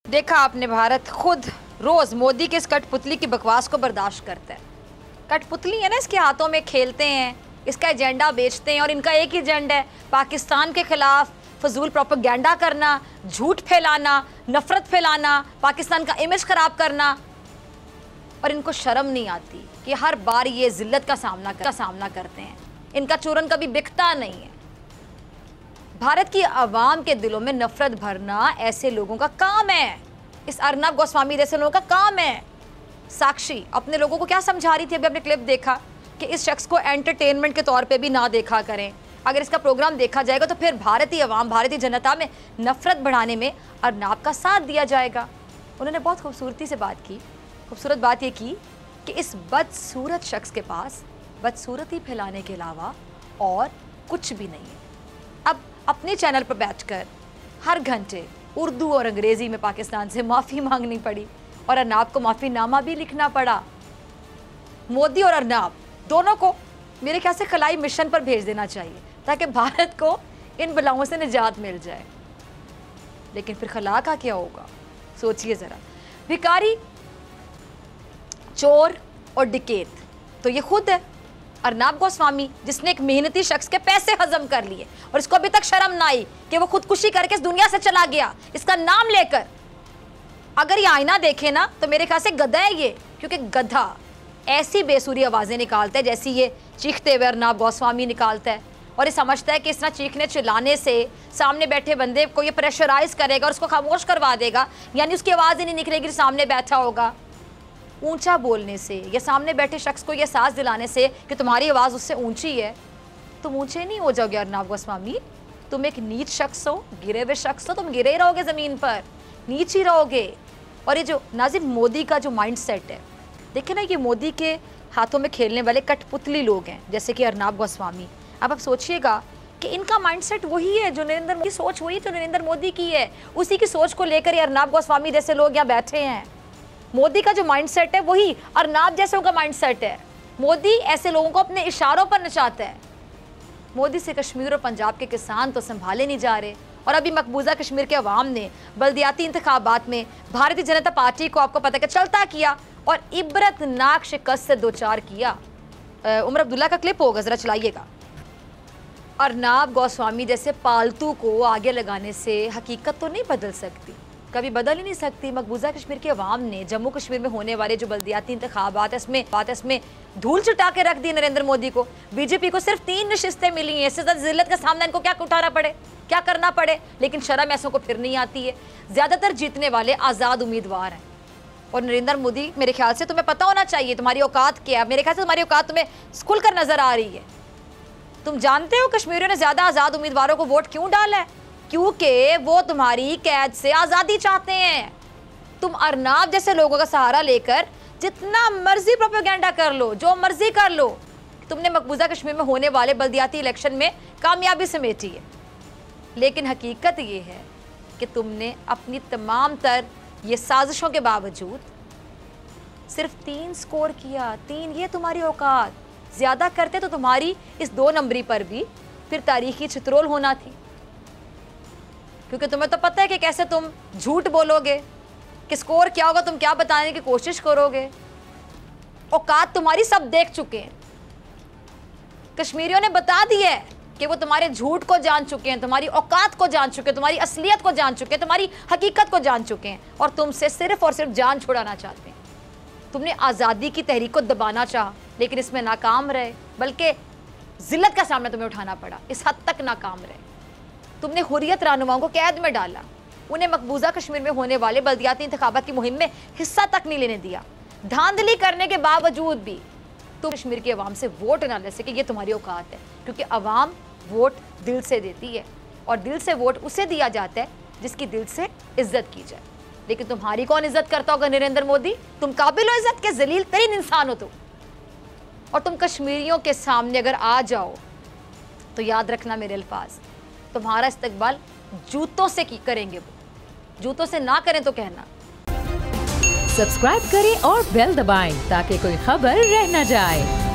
देखा आपने, भारत खुद रोज मोदी के इस कठपुतली की बकवास को बर्दाश्त करता है। कठपुतली है ना, इसके हाथों में खेलते हैं, इसका एजेंडा बेचते हैं और इनका एक ही एजेंडा है, पाकिस्तान के खिलाफ फजूल प्रोपेगेंडा करना, झूठ फैलाना, नफरत फैलाना, पाकिस्तान का इमेज खराब करना। और इनको शर्म नहीं आती कि हर बार ये जिल्लत का सामना करते हैं। इनका चूरन कभी बिकता नहीं है। भारत की आवाम के दिलों में नफरत भरना ऐसे लोगों का काम है। इस अर्नब गोस्वामी जैसे लोगों का काम है। साक्षी अपने लोगों को क्या समझा रही थी, अभी आपने क्लिप देखा कि इस शख्स को एंटरटेनमेंट के तौर पे भी ना देखा करें। अगर इसका प्रोग्राम देखा जाएगा तो फिर भारतीय आवाम, भारतीय जनता में नफरत बढ़ाने में अर्नब का साथ दिया जाएगा। उन्होंने बहुत खूबसूरती से बात की। खूबसूरत बात ये की कि इस बदसूरत शख्स के पास बदसूरती फैलाने के अलावा और कुछ भी नहीं है। अब अपने चैनल पर बैठकर हर घंटे उर्दू और अंग्रेज़ी में पाकिस्तान से माफ़ी मांगनी पड़ी और अर्नब को माफ़ीनामा भी लिखना पड़ा। मोदी और अर्नब दोनों को मेरे ख्याल से खलाई मिशन पर भेज देना चाहिए ताकि भारत को इन बलाओं से निजात मिल जाए। लेकिन फिर खला का क्या होगा, सोचिए ज़रा। भिखारी, चोर और डिकेत तो ये खुद है, अर्नब गोस्वामी, जिसने एक मेहनती शख्स के पैसे हजम कर लिए और इसको अभी तक शर्म ना आई कि वो खुदकुशी करके इस दुनिया से चला गया इसका नाम लेकर। अगर ये आईना देखे ना तो मेरे ख्याल से गधा है ये, क्योंकि गधा ऐसी बेसुरी आवाज़ें निकालता है जैसी ये चीखते हुए अर्नब गोस्वामी निकालता है। और ये समझता है कि इस तरह चीखने चिल्लाने से सामने बैठे बंदे को ये प्रेशराइज करेगा और उसको खामोश करवा देगा, यानी उसकी आवाज़ ही नहीं निकलेगी, सामने बैठा होगा। ऊंचा बोलने से या सामने बैठे शख्स को यह एहसास दिलाने से कि तुम्हारी आवाज़ उससे ऊंची है, तुम ऊंचे नहीं हो जाओगे अर्नब गोस्वामी। तुम एक नीच शख्स हो, गिरे हुए शख्स हो, तुम गिरे रहोगे ज़मीन पर, नीच ही रहोगे। और ये जो नाज़िम मोदी का जो माइंड सेट है, देखिए ना, ये मोदी के हाथों में खेलने वाले कठपुतली लोग हैं जैसे कि अर्नब गोस्वामी। अब आप सोचिएगा कि इनका माइंड सेट वही है जो नरेंद्र मोदी, सोच वही जो नरेंद्र मोदी की है, उसी की सोच को लेकर ये अर्नब गोस्वामी जैसे लोग यहाँ बैठे हैं। मोदी का जो माइंडसेट है वही अर्नब जैसे का माइंडसेट है। मोदी ऐसे लोगों को अपने इशारों पर नचाता है। मोदी से कश्मीर और पंजाब के किसान तो संभाले नहीं जा रहे। और अभी मकबूजा कश्मीर के अवाम ने बल्दियाती इंतखाबात में भारतीय जनता पार्टी को, आपको पता है, चलता किया और इबरतनाक शिकस्त से दो चार किया। उमर अब्दुल्ला का क्लिप होगा, ज़रा चलाइएगा। अर्नब गोस्वामी जैसे पालतू को आगे लगाने से हकीकत तो नहीं बदल सकती, कभी बदल ही नहीं सकती। मकबूजा कश्मीर के अवाम ने जम्मू कश्मीर में होने वाले जो बल्दियाती इंतखाबात इसमें धूल चुटा के रख दी नरेंद्र मोदी को। बीजेपी को सिर्फ 3 नशिस्तें मिली हैं। इससे ज़्यादा जिल्लत का सामना इनको क्या उठाना पड़े, क्या करना पड़े, लेकिन शर्म ऐसों को फिर नहीं आती है। ज़्यादातर जीतने वाले आज़ाद उम्मीदवार हैं। और नरेंद्र मोदी, मेरे ख्याल से तुम्हें पता होना चाहिए तुम्हारी औकात क्या है। मेरे ख्याल से तुम्हारी औकात तुम्हें खुल कर नज़र आ रही है। तुम जानते हो कश्मीरियों ने ज़्यादा आज़ाद उम्मीदवारों को वोट क्यों डाला है? क्योंकि वो तुम्हारी कैद से आज़ादी चाहते हैं। तुम अर्नब जैसे लोगों का सहारा लेकर जितना मर्जी प्रोपेगेंडा कर लो, जो मर्जी कर लो, तुमने मकबूजा कश्मीर में होने वाले बल्दियाती इलेक्शन में कामयाबी समेटी है। लेकिन हकीकत ये है कि तुमने अपनी तमाम तर ये साजिशों के बावजूद सिर्फ 3 स्कोर किया। 3, ये तुम्हारी औकात। ज़्यादा करते तो तुम्हारी इस 2 नंबरी पर भी फिर तारीखी छितरोल होना थी, क्योंकि तुम्हें तो पता है कि कैसे तुम झूठ बोलोगे, कि स्कोर क्या होगा तुम क्या बताने की कोशिश करोगे। औकात तुम्हारी सब देख चुके हैं। कश्मीरियों ने बता दिया है कि वो तुम्हारे झूठ को जान चुके हैं, तुम्हारी औकात को जान चुके हैं, तुम्हारी असलियत को जान चुके हैं, तुम्हारी हकीकत को जान चुके हैं और तुमसे सिर्फ और सिर्फ जान छुड़ाना चाहते हैं। तुमने आज़ादी की तहरीक को दबाना चाहा, लेकिन इसमें नाकाम रहे, बल्कि जिल्लत का सामना तुम्हें उठाना पड़ा। इस हद तक नाकाम रहे। तुमने हुर्रियत रहनुमाओं को कैद में डाला, उन्हें मकबूजा कश्मीर में होने वाले बल्दियाती इंतखाबात की मुहिम में हिस्सा तक नहीं लेने दिया। धांधली करने के बावजूद भी तुम कश्मीर की आवाम से वोट ना ले सके। ये तुम्हारी औकात है, क्योंकि आवाम वोट दिल से देती है और दिल से वोट उसे दिया जाता है जिसकी दिल से इज्जत की जाए। लेकिन तुम्हारी कौन इज्जत करता होगा नरेंद्र मोदी? तुम काबिल हो इज्जत के? जलील तरीन इंसान हो तुम। और तुम कश्मीरियों के सामने अगर आ जाओ तो याद रखना मेरे अल्फाज, तुम्हारा इस्तकबाल जूतों से करेंगे। वो जूतों से ना करें तो कहना। सब्सक्राइब करें और बेल दबाएं ताकि कोई खबर रह न जाए।